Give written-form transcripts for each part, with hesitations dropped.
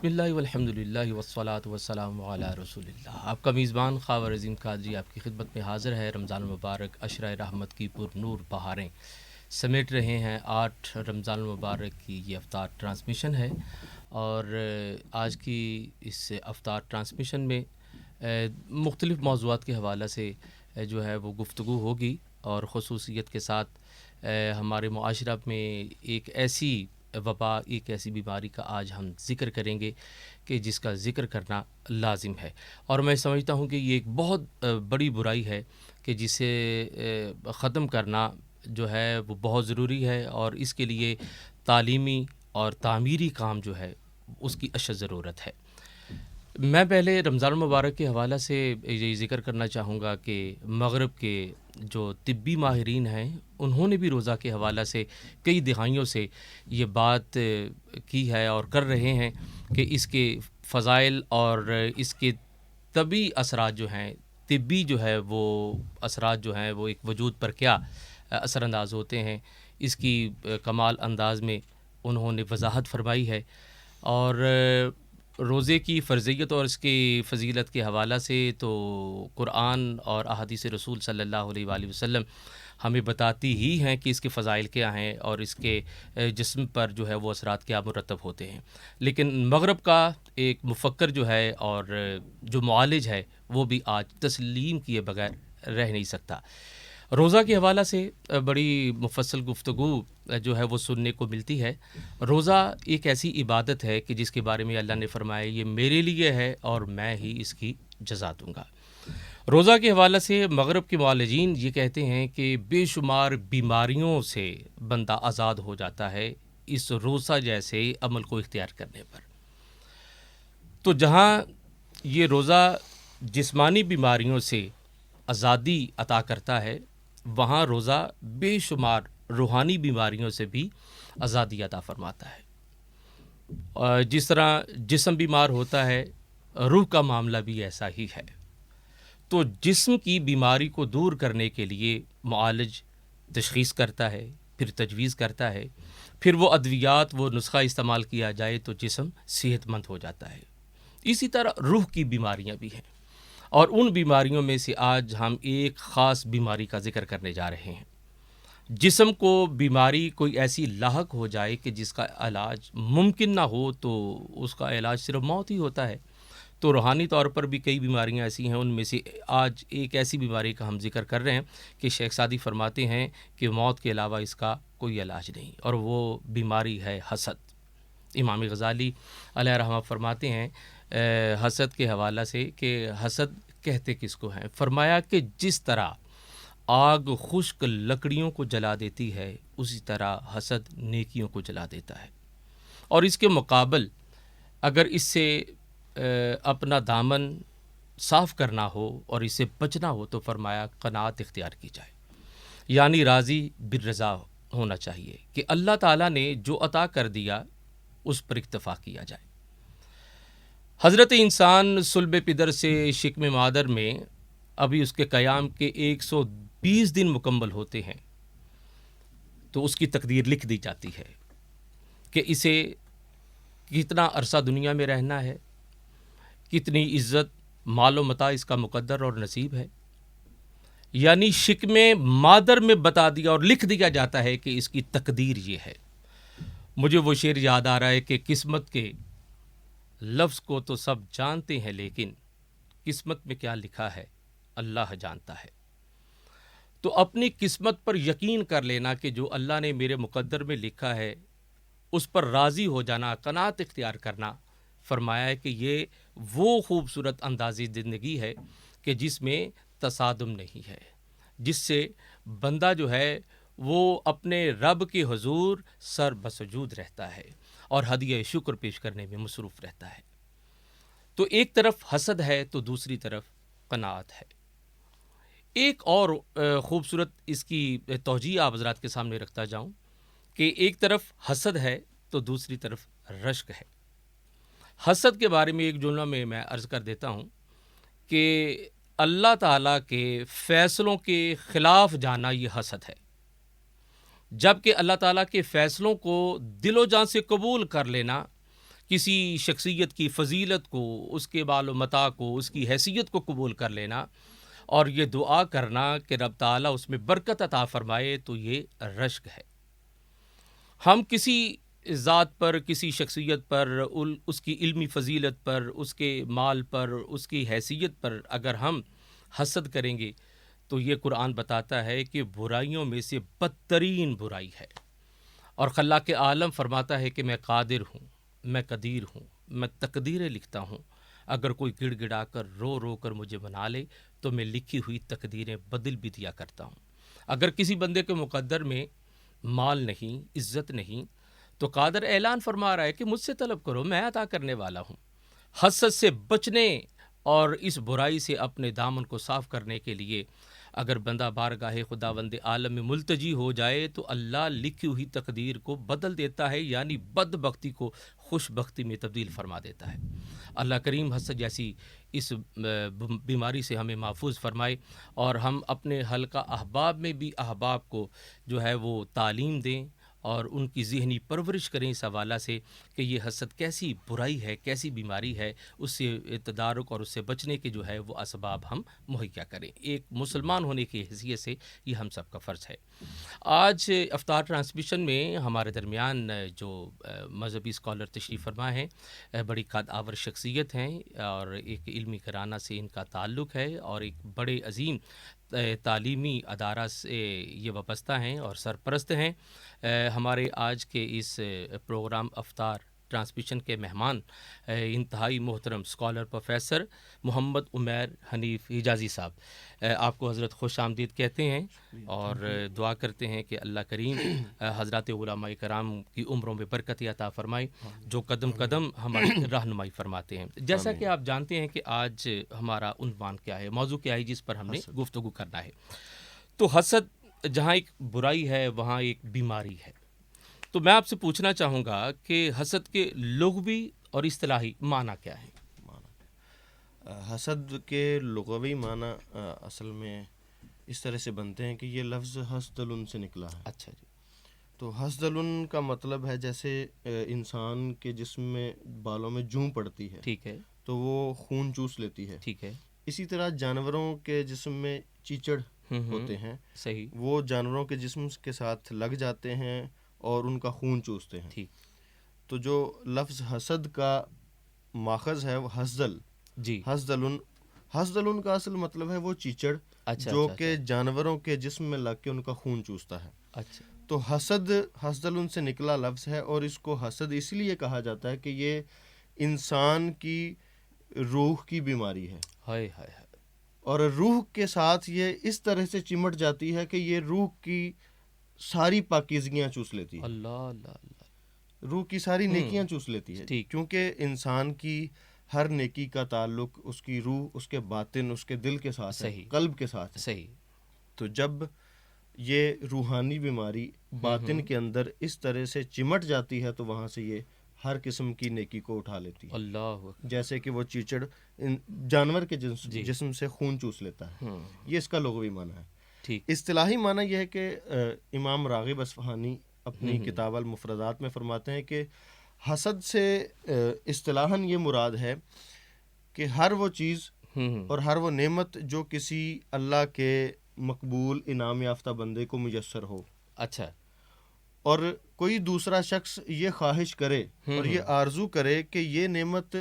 بسم اللہ والحمد للہ والصلاۃ والسلام علی رسول اللہ۔ آپ کا میزبان خاور عظیم قادری آپ کی خدمت میں حاضر ہے۔ رمضان المبارک عشرہ رحمت کی پر نور بہاریں سمیٹ رہے ہیں۔ 8 رمضان المبارک کی یہ افطار ٹرانسمیشن ہے، اور آج کی اس افطار ٹرانسمیشن میں مختلف موضوعات کے حوالے سے جو ہے وہ گفتگو ہوگی، اور خصوصیت کے ساتھ ہمارے معاشرہ میں ایک ایسی وبا، ایک ایسی بیماری کا آج ہم ذکر کریں گے کہ جس کا ذکر کرنا لازم ہے، اور میں سمجھتا ہوں کہ یہ ایک بہت بڑی برائی ہے کہ جسے ختم کرنا جو ہے وہ بہت ضروری ہے، اور اس کے لیے تعلیمی اور تعمیری کام جو ہے اس کی اشد ضرورت ہے۔ میں پہلے رمضان المبارک کے حوالے سے یہ ذکر کرنا چاہوں گا کہ مغرب کے جو طبی ماہرین ہیں انہوں نے بھی روزہ کے حوالے سے کئی دہائیوں سے یہ بات کی ہے اور کر رہے ہیں کہ اس کے فضائل اور اس کے طبی اثرات جو ہیں، طبی جو ہے وہ اثرات جو ہیں وہ ایک وجود پر کیا اثر انداز ہوتے ہیں، اس کی کمال انداز میں انہوں نے وضاحت فرمائی ہے۔ اور روزے کی فرضیت اور اس کی فضیلت کے حوالہ سے تو قرآن اور احادیث رسول صلی اللہ علیہ وآلہ وسلم ہمیں بتاتی ہی ہیں کہ اس کے فضائل کیا ہیں اور اس کے جسم پر جو ہے وہ اثرات کیا مرتب ہوتے ہیں، لیکن مغرب کا ایک مفکر جو ہے اور جو معالج ہے وہ بھی آج تسلیم کیے بغیر رہ نہیں سکتا۔ روزہ کے حوالہ سے بڑی مفصل گفتگو جو ہے وہ سننے کو ملتی ہے۔ روزہ ایک ایسی عبادت ہے کہ جس کے بارے میں اللہ نے فرمایا یہ میرے لیے ہے اور میں ہی اس کی جزا دوں گا۔ روزہ کے حوالے سے مغرب کے معالجین یہ کہتے ہیں کہ بے شمار بیماریوں سے بندہ آزاد ہو جاتا ہے اس روزہ جیسے عمل کو اختیار کرنے پر۔ تو جہاں یہ روزہ جسمانی بیماریوں سے آزادی عطا کرتا ہے، وہاں روزہ بے شمار روحانی بیماریوں سے بھی آزادی عطا فرماتا ہے۔ جس طرح جسم بیمار ہوتا ہے، روح کا معاملہ بھی ایسا ہی ہے۔ تو جسم کی بیماری کو دور کرنے کے لیے معالج تشخیص کرتا ہے، پھر تجویز کرتا ہے، پھر وہ ادویات، وہ نسخہ استعمال کیا جائے تو جسم صحت مند ہو جاتا ہے۔ اسی طرح روح کی بیماریاں بھی ہیں، اور ان بیماریوں میں سے آج ہم ایک خاص بیماری کا ذکر کرنے جا رہے ہیں۔ جسم کو بیماری کوئی ایسی لاحق ہو جائے کہ جس کا علاج ممکن نہ ہو تو اس کا علاج صرف موت ہی ہوتا ہے۔ تو روحانی طور پر بھی کئی بیماریاں ایسی ہیں، ان میں سے آج ایک ایسی بیماری کا ہم ذکر کر رہے ہیں کہ شیخ سعدی فرماتے ہیں کہ موت کے علاوہ اس کا کوئی علاج نہیں، اور وہ بیماری ہے حسد۔ امام غزالی علیہ رحمہ فرماتے ہیں حسد کے حوالہ سے کہ حسد کہتے کس کو ہیں؟ فرمایا کہ جس طرح آگ خشک لکڑیوں کو جلا دیتی ہے اسی طرح حسد نیکیوں کو جلا دیتا ہے، اور اس کے مقابل اگر اس سے اپنا دامن صاف کرنا ہو اور اسے بچنا ہو تو فرمایا قناعت اختیار کی جائے، یعنی راضی بالرضا ہونا چاہیے کہ اللہ تعالیٰ نے جو عطا کر دیا اس پر اکتفا کیا جائے۔ حضرت انسان صلب پدر سے شکم مادر میں ابھی اس کے قیام کے 120 دن مکمل ہوتے ہیں تو اس کی تقدیر لکھ دی جاتی ہے کہ اسے کتنا عرصہ دنیا میں رہنا ہے، کتنی عزت، مال و متاع اس کا مقدر اور نصیب ہے، یعنی شکم مادر میں بتا دیا اور لکھ دیا جاتا ہے کہ اس کی تقدیر یہ ہے۔ مجھے وہ شعر یاد آ رہا ہے کہ قسمت کے لفظ کو تو سب جانتے ہیں لیکن قسمت میں کیا لکھا ہے اللہ جانتا ہے۔ تو اپنی قسمت پر یقین کر لینا کہ جو اللہ نے میرے مقدر میں لکھا ہے اس پر راضی ہو جانا، قناعت اختیار کرنا، فرمایا ہے کہ یہ وہ خوبصورت اندازی زندگی ہے کہ جس میں تصادم نہیں ہے، جس سے بندہ جو ہے وہ اپنے رب کے حضور سر بسجود رہتا ہے اور ہدیہ شکر پیش کرنے میں مصروف رہتا ہے۔ تو ایک طرف حسد ہے تو دوسری طرف قناعت ہے۔ ایک اور خوبصورت اس کی توجیہ آپ حضرات کے سامنے رکھتا جاؤں کہ ایک طرف حسد ہے تو دوسری طرف رشک ہے۔ حسد کے بارے میں ایک جملہ میں عرض کر دیتا ہوں کہ اللہ تعالیٰ کے فیصلوں کے خلاف جانا یہ حسد ہے، جبکہ اللہ تعالیٰ کے فیصلوں کو دل و جان سے قبول کر لینا کسی شخصیت کی فضیلت کو، اس کے بال و متاع کو، اس کی حیثیت کو قبول کر لینا اور یہ دعا کرنا کہ رب تعالیٰ اس میں برکت عطا فرمائے، تو یہ رشک ہے۔ ہم کسی ذات پر، کسی شخصیت پر، اس کی علمی فضیلت پر، اس کے مال پر، اس کی حیثیت پر اگر ہم حسد کریں گے تو یہ قرآن بتاتا ہے کہ برائیوں میں سے بدترین برائی ہے۔ اور خلاق عالم فرماتا ہے کہ میں قادر ہوں، میں قدیر ہوں، میں تقدیریں لکھتا ہوں، اگر کوئی گڑ گڑا کر رو رو کر مجھے بنا لے تو میں لکھی ہوئی تقدیریں بدل بھی دیا کرتا ہوں۔ اگر کسی بندے کے مقدر میں مال نہیں، عزت نہیں، تو قادر اعلان فرما رہا ہے کہ مجھ سے طلب کرو، میں عطا کرنے والا ہوں۔ حسد سے بچنے اور اس برائی سے اپنے دامن کو صاف کرنے کے لیے اگر بندہ بارگاہ خداوند عالم میں ملتجی ہو جائے تو اللہ لکھی ہوئی تقدیر کو بدل دیتا ہے، یعنی بدبختی کو خوش بختی میں تبدیل فرما دیتا ہے۔ اللہ کریم حسد جیسی اس بیماری سے ہمیں محفوظ فرمائے، اور ہم اپنے حلقہ احباب میں بھی احباب کو جو ہے وہ تعلیم دیں اور ان کی ذہنی پرورش کریں اس حوالہ سے کہ یہ حسد کیسی برائی ہے، کیسی بیماری ہے، اس سے تدارک اور اس سے بچنے کے جو ہے وہ اسباب ہم مہیا کریں۔ ایک مسلمان ہونے کی حیثیت سے یہ ہم سب کا فرض ہے۔ آج افطار ٹرانسمیشن میں ہمارے درمیان جو مذہبی اسکالر تشریف فرما ہیں، بڑی قد آور شخصیت ہیں اور ایک علمی گھرانہ سے ان کا تعلق ہے اور ایک بڑے عظیم تعلیمی ادارہ سے یہ وابستہ ہیں اور سرپرست ہیں۔ ہمارے آج کے اس پروگرام افطار ٹرانسمیشن کے مہمان انتہائی محترم اسکالر پروفیسر محمد عمیر حنیف حجازی صاحب، آپ کو حضرت خوش آمدید کہتے ہیں اور دعا کرتے ہیں کہ اللہ کریم حضرات علماء کرام کی عمروں میں برکت عطا فرمائے جو قدم قدم ہماری رہنمائی فرماتے ہیں۔ جیسا کہ آپ جانتے ہیں کہ آج ہمارا عنوان کیا ہے، موضوع کیا ہے جس پر ہم نے گفتگو کرنا ہے، تو حسد جہاں ایک برائی ہے وہاں ایک بیماری ہے۔ تو میں آپ سے پوچھنا چاہوں گا کہ حسد کے لغوی اور اصطلاحی معنی کیا ہے؟ حسد کے لغوی معنی اصل میں اس طرح سے بنتے ہیں کہ یہ لفظ حسدلن سے نکلا ہے۔ اچھا جی۔ تو حسدلن کا مطلب ہے جیسے انسان کے جسم میں بالوں میں جوں پڑتی ہے، ٹھیک ہے، تو وہ خون چوس لیتی ہے۔ ٹھیک ہے، اسی طرح جانوروں کے جسم میں چیچڑ ہوتے ہیں، صحیح، وہ جانوروں کے جسم کے ساتھ لگ جاتے ہیں اور ان کا خون چوستے ہیں۔ ٹھیک، تو جو لفظ حسد کا ماخذ ہے وہ حسدل، جی، حسدلن کا اصل مطلب ہے وہ چیچڑ اچھا، جو اچھا، کہ جانوروں کے جسم میں لگ کے ان کا خون چوستا ہے۔ اچھا، تو حسدلن سے نکلا لفظ ہے، اور اس کو حسد اس لیے کہا جاتا ہے کہ یہ انسان کی روح کی بیماری ہے، ہائے ہائے ہائے، اور روح کے ساتھ یہ اس طرح سے چمٹ جاتی ہے کہ یہ روح کی ساری پاکیزگیاں چوس لیتی ہے، اللہ اللہ اللہ، روح کی ساری نیکیاں چوس لیتی ہے، ٹھیک، کیونکہ انسان کی ہر نیکی کا تعلق اس کی روح، اس کے باطن، اس کے دل کے ساتھ ہے، صحیح، قلب کے ساتھ ہے۔ صحیح، تو جب یہ روحانی بیماری باطن کے اندر اس طرح سے چمٹ جاتی ہے تو وہاں سے یہ ہر قسم کی نیکی کو اٹھا لیتی ہے، اللہ، جیسے کہ وہ چیچڑ جانور کے جسم سے خون چوس لیتا ہے۔ یہ اس کا لغوی معنی ہے۔ ٹھیک، اصطلاحی معنی یہ ہے کہ امام راغب اصفہانی اپنی کتاب المفردات میں فرماتے ہیں کہ حسد سے اصطلاحاً یہ مراد ہے کہ ہر وہ چیز اور ہر وہ نعمت جو کسی اللہ کے مقبول انعام یافتہ بندے کو میسر ہو، اچھا، اور کوئی دوسرا شخص یہ خواہش کرے اور یہ آرزو کرے کہ یہ نعمت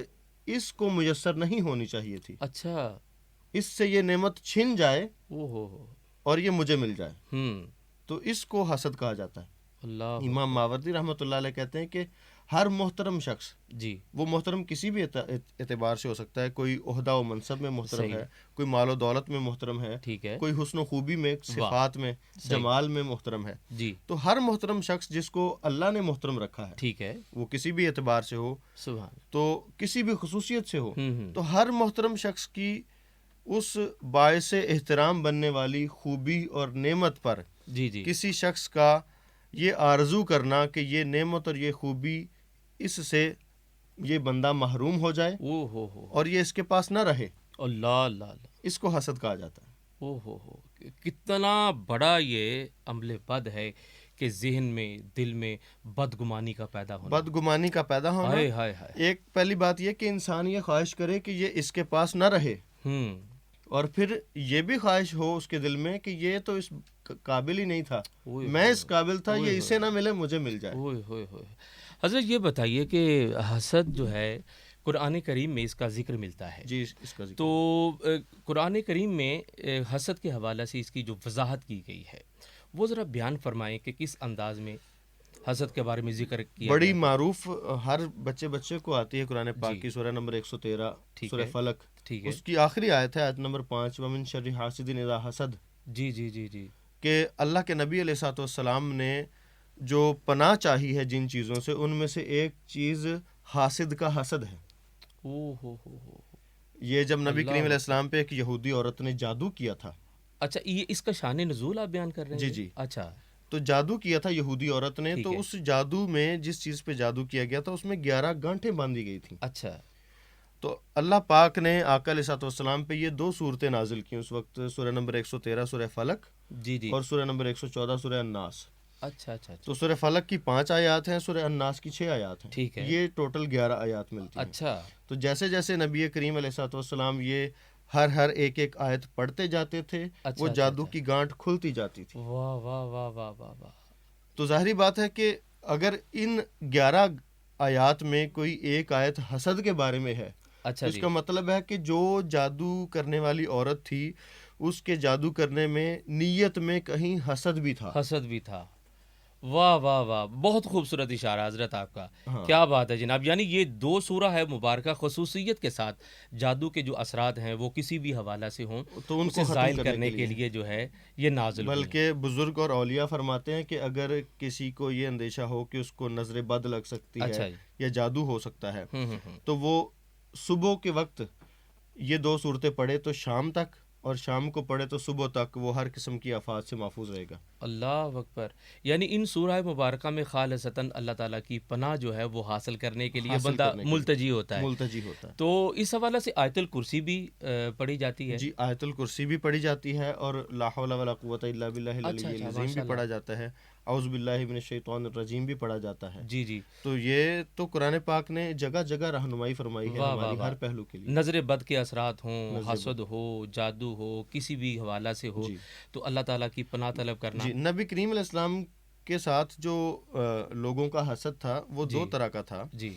اس کو میسر نہیں ہونی چاہیے تھی، اچھا، اس سے یہ نعمت چھن جائے او ہو، اور یہ مجھے مل جائے، تو اس کو حسد کہا جاتا ہے۔ اللہ، امام ماوردی رحمۃ اللہ علیہ کہتے ہیں کہ ہر محترم شخص، جی، وہ محترم کسی بھی اعتبار سے ہو سکتا ہے، کوئی عہدہ و منصب میں محترم ہے، کوئی مال و دولت میں محترم ہے، ٹھیک ہے، کوئی حسن و خوبی میں، صفات میں، جمال میں محترم ہے، جی، تو ہر محترم شخص جس کو اللہ نے محترم رکھا ہے، ٹھیک ہے، وہ کسی بھی اعتبار سے ہو، سبحان، تو کسی بھی خصوصیت سے ہو، تو ہر محترم شخص کی اس باعث احترام بننے والی خوبی اور نعمت پر جی، جی، کسی شخص کا یہ آرزو کرنا کہ یہ نعمت اور یہ خوبی اس سے یہ بندہ محروم ہو جائے او ہو، اور یہ اس کے پاس نہ رہے، اللہ اللہ اللہ، اس کو حسد کہا جاتا ہے۔ او ہو، کتنا بڑا یہ عمل بد ہے کہ ذہن میں دل میں بدگمانی کا پیدا ہونا. بدگمانی کا پیدا ہونا. ہائے ہائے ہائے. ایک پہلی بات یہ کہ انسان یہ خواہش کرے کہ یہ اس کے پاس نہ رہے، اور پھر یہ بھی خواہش ہو اس کے دل میں کہ یہ تو اس قابل ہی نہیں تھا، میں اس قابل تھا، یہ اسے نہ ملے مجھے مل جائے. حضرت یہ بتائیے کہ حسد جو ہے قرآن کریم میں اس کا ذکر ملتا ہے. جی اس کا ذکر. تو قرآن کریم میں حسد کے حوالے سے اس کی جو وضاحت کی گئی ہے وہ ذرا بیان فرمائیں کہ کس انداز میں حسد کے بارے میں ذکر کیا. بڑی معروف ہر بچے کو آتی ہے قرآن پاک کی سورہ نمبر 113 سورہ فلق. اس کی آخری آیت ہے آیت نمبر 5 ومن شر حاسد اذا حسد. جی جی جی جی. کہ اللہ کے نبی علیہ الصلوۃ والسلام نے جو پناہ چاہی ہے جن چیزوں سے، ان میں سے ایک چیز حاسد کا حسد ہے. یہ جب نبی کریم علیہ السلام پہ ایک یہودی عورت نے جادو کیا تھا. اچھا، یہ اس کا شان نزول آپ بیان کر رہے ہیں؟ جی جی. اچھا، تو جادو کیا تھا یہودی عورت نے، تو اس جادو میں جس چیز پہ جادو کیا گیا تھا اس میں 11 گانٹھیں باندھی گئی تھیں. اچھا. تو اللہ پاک نے آقا علیہ الصلوۃ والسلام پہ یہ 2 صورتیں نازل کی اس وقت، سورہ نمبر 113 سورہ فلق، جی جی، اور سورہ نمبر 114 سورہ الناس. اچھا اچھا. تو سورہ فلق کی 5 آیات ہیں، سورہ الناس کی 6 آیات ہیں. ٹھیک ہے. یہ ٹوٹل 11 آیات ملتی ہیں. اچھا. تو جیسے جیسے نبی کریم علیہ الصلوۃ والسلام یہ ہر ایک آیت پڑھتے جاتے تھے، وہ جادو کی گانٹھ کھلتی جاتی تھی. واہ واہ واہ واہ واہ واہ. تو ظاہری بات ہے کہ اگر ان 11 آیات میں کوئی ایک آیت حسد کے بارے میں ہے، اچھا، اس کا مطلب ہے کہ جو جادو کرنے والی عورت تھی اس کے جادو کرنے میں نیت میں کہیں حسد بھی تھا. واہ واہ واہ، بہت خوبصورت اشارہ حضرت آپ کا. کیا بات ہے جناب. یعنی یہ 2 سورہ ہے مبارکہ خصوصیت کے ساتھ جادو کے جو اثرات ہیں وہ کسی بھی حوالہ سے ہوں تو ان کو زائل کرنے کے لیے جو ہے یہ نازل ہوئی. بلکہ بزرگ اور اولیاء فرماتے ہیں کہ اگر کسی کو یہ اندیشہ ہو کہ اس کو نظر بد لگ سکتی ہے یا جادو ہو سکتا ہے، تو وہ صبح کے وقت یہ 2 صورتیں پڑھے تو شام تک، اور شام کو پڑھے تو صبح تک وہ ہر قسم کی آفات سے محفوظ رہے گا. اللہ اکبر. یعنی ان سورہ مبارکہ میں خالصتاً اللہ تعالیٰ کی پناہ جو ہے وہ حاصل کرنے کے لیے بندہ ملتجی ہوتا ہے. تو اس حوالے سے آیت الکرسی بھی پڑھی جاتی ہے. جی، آیت الکرسی بھی پڑھی جاتی ہے، اور لا حول ولا قوت الا باللہ العلی العظیم بھی پڑھا جاتا ہے، اعوذ باللہ من الشیطان الرجیم بھی پڑھا جاتا ہے. جی جی. تو یہ تو قرآن پاک نے جگہ جگہ رہنمائی فرمائی ہے ہماری ہر پہلو کے لیے. نظر بد کے اثرات ہوں، حسد ہو، جادو ہو، کسی بھی حوالہ سے ہو، تو اللہ تعالیٰ کی پناہ طلب کرنا. جی، نبی کریم علیہ السلام کے ساتھ جو لوگوں کا حسد تھا وہ 2 طرح کا تھا. جی.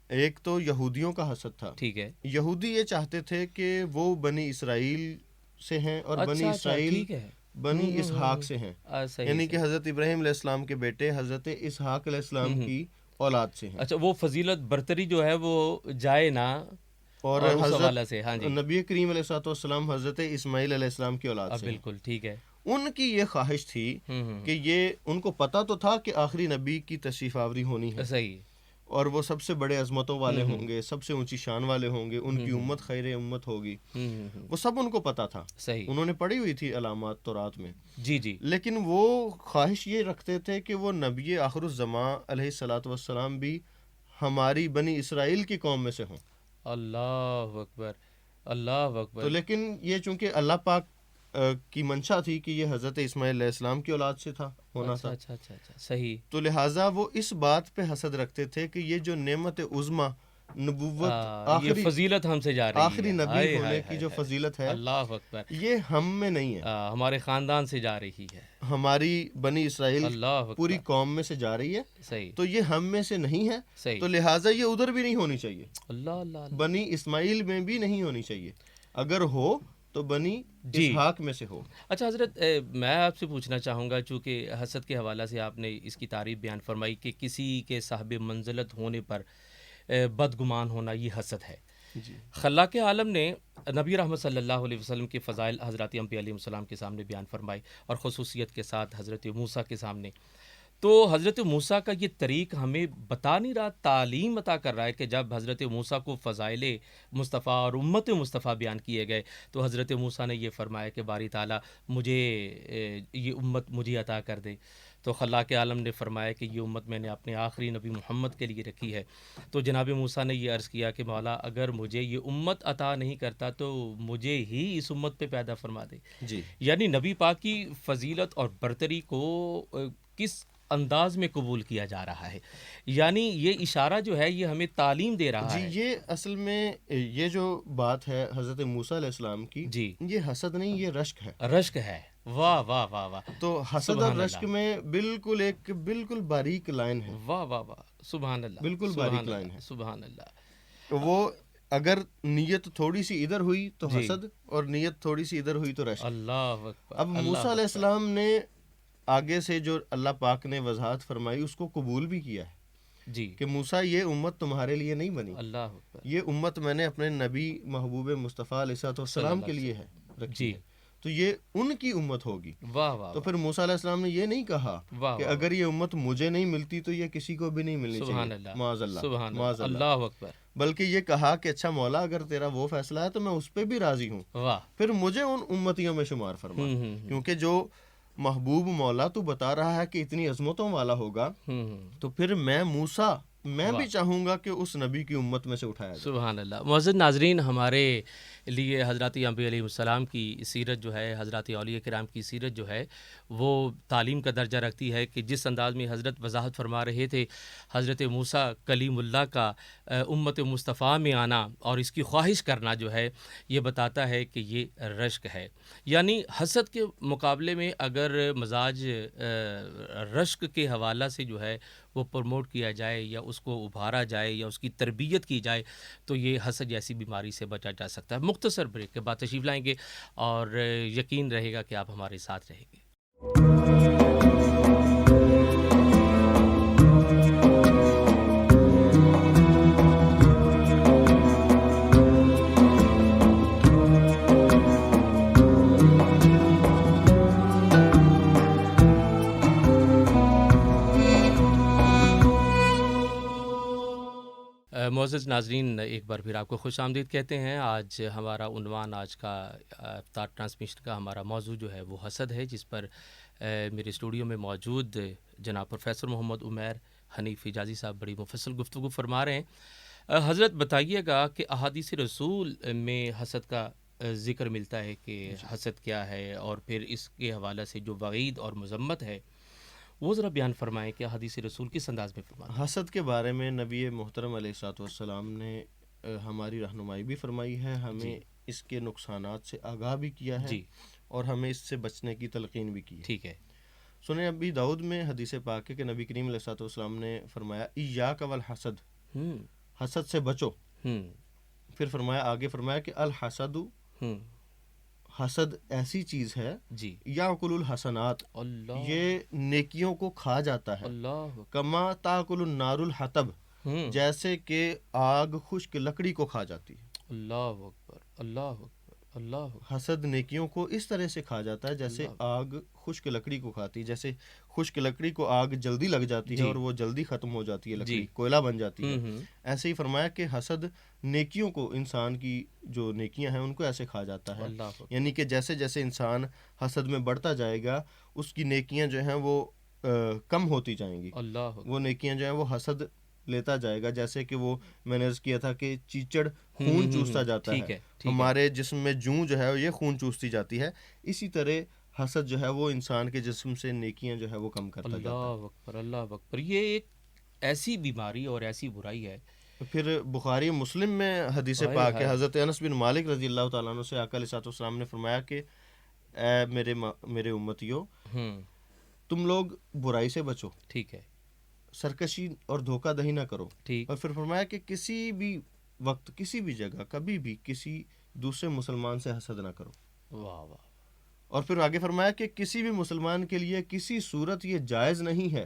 ایک تو یہودیوں کا حسد تھا. ٹھیک ہے. یہودی یہ چاہتے تھے کہ وہ بنی اسرائیل سے ہیں، اور بنی اسرائیل بنی اسحاق سے ہیں، یعنی کہ حضرت ابراہیم علیہ السلام کے بیٹے حضرت اسحاق علیہ السلام کی اولاد سے ہیں. اچھا، وہ فضیلت برتری جو ہے وہ جائے نا، اور حضرت نبی کریم علیہ السلام حضرت اسماعیل علیہ السلام کی اولاد سے. بالکل ٹھیک ہے. ان کی یہ خواہش تھی کہ یہ ان کو پتہ تو تھا کہ آخری نبی کی تشریف آوری ہونی ہے، صحیح، اور وہ سب سے بڑے عظمتوں والے ہوں گے، سب سے اونچی شان والے ہوں گے، ان کی امت خیر امت ہوگی، وہ سب ان کو پتہ تھا. صحیح، انہوں نے پڑھی ہوئی تھی علامات تورات میں. جی جی. لیکن وہ خواہش یہ رکھتے تھے کہ وہ نبی آخر الزماں علیہ الصلوۃ والسلام بھی ہماری بنی اسرائیل کی قوم میں سے ہوں. اللہ اکبر، اللہ اکبر. تو لیکن یہ چونکہ اللہ پاک کی منشا تھی کہ یہ حضرت اسماعیل علیہ السلام کی اولاد سے تھا ہونا تھا. اچھا، صحیح. تو لہٰذا وہ اس بات پہ حسد رکھتے تھے کہ یہ جو نعمت عظمیٰ نبوت، آخری فضیلت ہم سے جا رہی ہے، آخری نبی ہونے کی جو فضیلت ہے، اللہ اکبر، یہ ہم میں نہیں ہے، ہمارے خاندان سے جا رہی ہے، ہماری بنی اسرائیل پوری قوم میں سے جا رہی ہے. صحیح. تو یہ ہم میں سے نہیں ہے. صحیح. تو لہٰذا یہ ادھر بھی نہیں ہونی چاہیے، اللہ، بنی اسماعیل میں بھی نہیں ہونی چاہیے، اگر ہو تو بنی اسحاق میں سے ہو. اچھا حضرت، میں آپ سے پوچھنا چاہوں گا، چونکہ حسد کے حوالہ سے آپ نے اس کی تعریف بیان فرمائی کہ کسی کے صاحب منزلت ہونے پر بدگمان ہونا یہ حسد ہے. خلاق عالم نے نبی رحمت صلی اللہ علیہ وسلم کے فضائل حضرت انبیاء علیہ السلام کے سامنے بیان فرمائے، اور خصوصیت کے ساتھ حضرت موسیٰ کے سامنے. تو حضرت موسیٰ کا یہ طریق ہمیں بتا نہیں رہا، تعلیم عطا کر رہا ہے کہ جب حضرت موسیٰ کو فضائل مصطفیٰ اور امت مصطفیٰ بیان کیے گئے تو حضرت موسیٰ نے یہ فرمایا کہ باری تعالیٰ مجھے یہ امت مجھے عطا کر دے. تو خلاق عالم نے فرمایا کہ یہ امت میں نے اپنے آخری نبی محمد کے لیے رکھی ہے. تو جناب موسیٰ نے یہ عرض کیا کہ مولا اگر مجھے یہ امت عطا نہیں کرتا تو مجھے ہی اس امت پہ پیدا فرما دے. یعنی نبی پاک کی فضیلت اور برتری کو کس انداز میں قبول کیا جا رہا ہے. یعنی یہ اشارہ جو ہے یہ ہمیں تعلیم دے رہا جی ہے. یہ اصل میں یہ جو بات ہے حضرت موسیٰ علیہ السلام کی، جی یہ حسد نہیں، یہ رشک ہے. رشک ہے. واہ واہ واہ واہ. تو حسد اور سبحان رشک اللہ. میں بالکل باریک لائن ہے، واہ واہ واہ. سبحان اللہ. بالکل سبحان باریک لائن اللہ. ہے. سبحان اللہ. تو وہ اگر نیت تھوڑی سی ادھر ہوئی تو جی. حسد، اور نیت تھوڑی سی ادھر ہوئی تو رشک. اللہ اکبر. اب موسیٰ علیہ السلام نے آگے سے جو اللہ پاک نے وضاحت فرمائی اس کو قبول بھی کیا ہے جی. کہ موسیٰ یہ امت تمہارے لیے نہیں بنی، اللہ اکبر. یہ امت میں نے اپنے نبی محبوب مصطفیٰ علیہ السلام کے لیے ہے رکھی جی. ہے، تو یہ ان کی امت ہوگی. واہ واہ. تو پھر موسیٰ علیہ السلام نے یہ نہیں کہا واہ کہ واہ. اگر یہ امت مجھے نہیں ملتی تو یہ کسی کو بھی نہیں ملنی سبحان چاہیے، اللہ. معاذ اللہ، سبحان معاذ اللہ. اللہ. اللہ اکبر. بلکہ یہ کہا کہ اچھا مولا اگر تیرا وہ فیصلہ ہے تو میں اس پہ بھی راضی ہوں، واہ. پھر مجھے ان امتیوں میں شمار فرما. ہم ہم ہم. کیونکہ جو محبوب مولا تو بتا رہا ہے کہ اتنی عظمتوں والا ہوگا، تو پھر میں موسیٰ میں بھی چاہوں گا کہ اس نبی کی امت میں سے اٹھایا جائے. سبحان اللہ. معزز ناظرین، ہمارے لیے حضرات انبیاء علیہ السلام کی سیرت جو ہے، حضرات اولیاء کرام کی سیرت جو ہے وہ تعلیم کا درجہ رکھتی ہے کہ جس انداز میں حضرت وضاحت فرما رہے تھے حضرت موسیٰ کلیم اللہ کا امت مصطفیٰ میں آنا اور اس کی خواہش کرنا جو ہے یہ بتاتا ہے کہ یہ رشک ہے. یعنی حسد کے مقابلے میں اگر مزاج رشک کے حوالہ سے جو ہے وہ پروموٹ کیا جائے یا اس کو ابھارا جائے یا اس کی تربیت کی جائے تو یہ حسد جیسی بیماری سے بچا جا سکتا ہے. مختصر بریک کے بعد تشریف لائیں گے اور یقین رہے گا کہ آپ ہمارے ساتھ رہیں گے. معزز ناظرین، ایک بار پھر آپ کو خوش آمدید کہتے ہیں. آج ہمارا عنوان، آج کا افطار ٹرانسمیشن کا ہمارا موضوع جو ہے وہ حسد ہے، جس پر میرے اسٹوڈیو میں موجود جناب پروفیسر محمد عمیر حنیف حجازی صاحب بڑی مفصل گفتگو فرما رہے ہیں. حضرت بتائیے گا کہ احادیث رسول میں حسد کا ذکر ملتا ہے کہ حسد کیا ہے، اور پھر اس کے حوالے سے جو وعید اور مذمت ہے وہ ذرا بیان فرمائیں کہ حدیث رسول کس انداز میں فرماتے ہیں. حسد کے بارے میں نبی محترم علیہ الصلوۃ والسلام نے ہماری رہنمائی بھی فرمائی ہے، ہمیں اس کے نقصانات سے آگاہ بھی کیا ہے، اور ہمیں اس سے بچنے کی تلقین بھی کی ہے. ٹھیک ہے. سنیں ابی داؤد میں حدیث پاک ہے کہ نبی کریم علیہ الصلوۃ والسلام نے فرمایا ایاک والحسد، حسد سے بچو. پھر فرمایا، آگے فرمایا کہ الحسد، حسد ایسی چیز ہے یاکل الحسنات، یہ نیکیوں کو کھا جاتا ہے. کما تاکل النار الحطب، جیسے کہ آگ خشک لکڑی کو کھا جاتی ہے. اللہ اکبر. اللہ اکبر. اللہ. حسد نیکیوں کو اس طرح سے کھا جاتا ہے جیسے آگ خشک لکڑی کو کھاتی ہے. جیسے خشک لکڑی کو آگ جلدی لگ جاتی ہے اور وہ جلدی ختم ہو جاتی ہے، لکڑی کوئلہ بن جاتی ہے، ایسے ہی فرمایا کہ حسد نیکیوں کو، انسان کی جو نیکیاں ہیں ان کو ایسے کھا جاتا ہے. یعنی کہ جیسے جیسے انسان حسد میں بڑھتا جائے گا اس کی نیکیاں جو ہیں وہ کم ہوتی جائیں گی. وہ نیکیاں جو ہیں وہ حسد لیتا جائے گا. جیسے کہ وہ میں نے عرض کیا تھا کہ چیچڑ خون چوستا جاتا ہے، ہمارے جسم میں جوں جو ہے یہ خون چوستی جاتی ہے، اسی طرح حسد جو ہے وہ انسان کے جسم سے نیکیاں جو ہے وہ کم کرتا جاتا ہے. اللہ اکبر. اللہ اکبر. یہ ایک ایسی بیماری اور ایسی برائی ہے. پھر بخاری مسلم میں حدیث پاک ہے، حضرت انس بن مالک رضی اللہ تعالیٰ عنہ سے آقا علیہ السلام نے فرمایا کہ اے میرے امتیو، تم لوگ برائی سے بچو، ٹھیک ہے، سرکشی اور دھوکہ دہی نہ کرو. ٹھیک. اور پھر فرمایا کہ کسی بھی وقت، کسی بھی جگہ، کبھی بھی کسی دوسرے مسلمان سے حسد نہ کرو. واہ واہ. اور پھر آگے فرمایا کہ کسی بھی مسلمان کے لیے کسی صورت یہ جائز نہیں ہے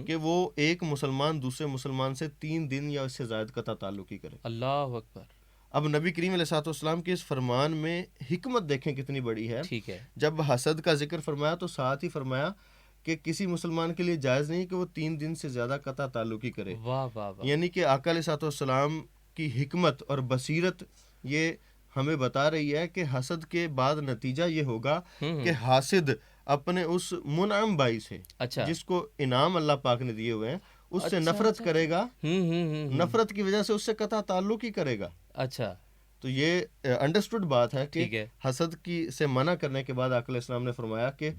کہ وہ ایک مسلمان دوسرے مسلمان سے 3 دن یا اس سے زائد قطع تعلقی کرے. اللہ اکبر. اب نبی کریم علیہ الصلوۃ والسلام کے اس فرمان میں حکمت دیکھیں کتنی بڑی ہے. ٹھیک ہے. جب حسد کا ذکر فرمایا تو ساتھ ہی فرمایا کہ کسی مسلمان کے لیے جائز نہیں کہ وہ 3 دن سے زیادہ قطع تعلقی کرے. واہ واہ واہ. یعنی کہ آقا علیہ الصلوۃ والسلام کی حکمت اور بصیرت یہ ہمیں بتا رہی ہے کہ حسد کے بعد نتیجہ یہ ہوگا کہ حاسد اپنے اس منعم بائی سے، جس کو انعام اللہ پاک نے دیے ہوئے ہیں، اس سے نفرت کرے گا، نفرت کی وجہ سے اس سے قطع تعلق ہی کرے گا. اچھا. تو یہ انڈرسٹوڈ بات ہے کہ حسد کی سے منع کرنے کے بعد آقا علیہ السلام نے فرمایا کہ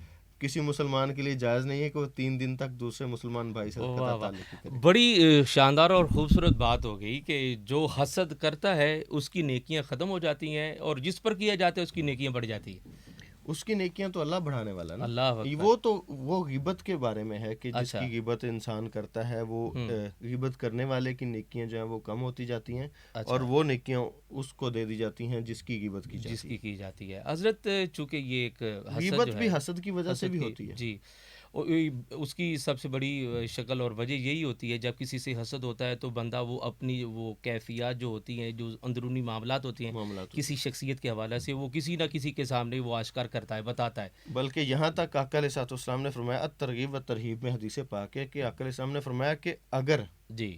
کسی مسلمان کے لیے جائز نہیں ہے کہ وہ 3 دن تک دوسرے مسلمان بھائی سے واہ قطع واہ، تعلق کرے. بڑی شاندار اور خوبصورت بات ہو گئی کہ جو حسد کرتا ہے اس کی نیکیاں ختم ہو جاتی ہیں، اور جس پر کیا جاتا ہے اس کی نیکیاں بڑھ جاتی ہیں. اس کی نیکیاں تو اللہ بڑھانے والا نا. اللہ اکبر. وہ تو وہ غیبت کے بارے میں ہے کہ جس اچھا. کی غیبت انسان کرتا ہے وہ غیبت کرنے والے کی نیکیاں جو ہیں وہ کم ہوتی جاتی ہیں، اچھا. اور وہ نیکیاں اس کو دے دی جاتی ہیں جس کی غیبت کی جس جاتی کی ہے. کی جاتی ہے. حضرت چونکہ یہ ایک حسد غیبت جو ہے بھی حسد کی وجہ سے حسد بھی کی، ہوتی ہے. جی، اس کی سب سے بڑی شکل اور وجہ یہی ہوتی ہے جب کسی سے حسد ہوتا ہے تو بندہ وہ اپنی وہ کیفیات جو ہوتی ہیں، جو اندرونی معاملات ہوتی ہیں معاملات کسی شخصیت کے حوالے سے، وہ کسی نہ کسی کے سامنے وہ آشکار کرتا ہے، بتاتا ہے. بلکہ یہاں تک آقا علیہ الصلوۃ والسلام نے فرمایا، الترغیب و ترہیب میں حدیث پاک ہے کہ آقا علیہ السلام نے فرمایا کہ اگر جی.